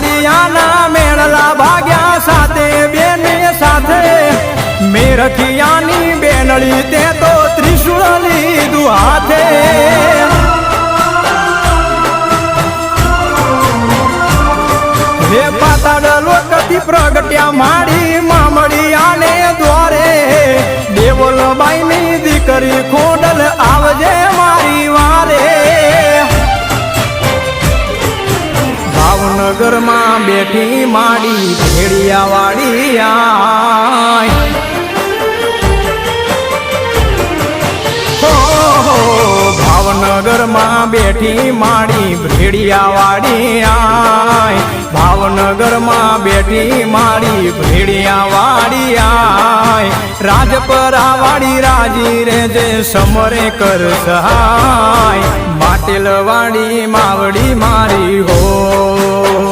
મામડિયાના મેળલા ભાગ્યા સાથે બેને સાથે મેરખિયાની બેનળી તે તો ત્રિશુળ લીધું હાથે હે પાતાળ લોકથી પ્રગટ્યા માડી મામડિયાને દ્વારે દેવલબાઈની દીકરી ખોડલ આવજે મારી વારે ભાવનગરમાં બેઠી માડી ભેડિયા વાળી આય ભાવનગરમાં બેઠી માડી ભેડિયા વાળી આય ભાવનગરમાં બેઠી માડી ભેડિયા વાળી આય રાજપરા વાળી રાજી રે જે સમરે કર સહાય માટેલ વાળી માવડી મારી હો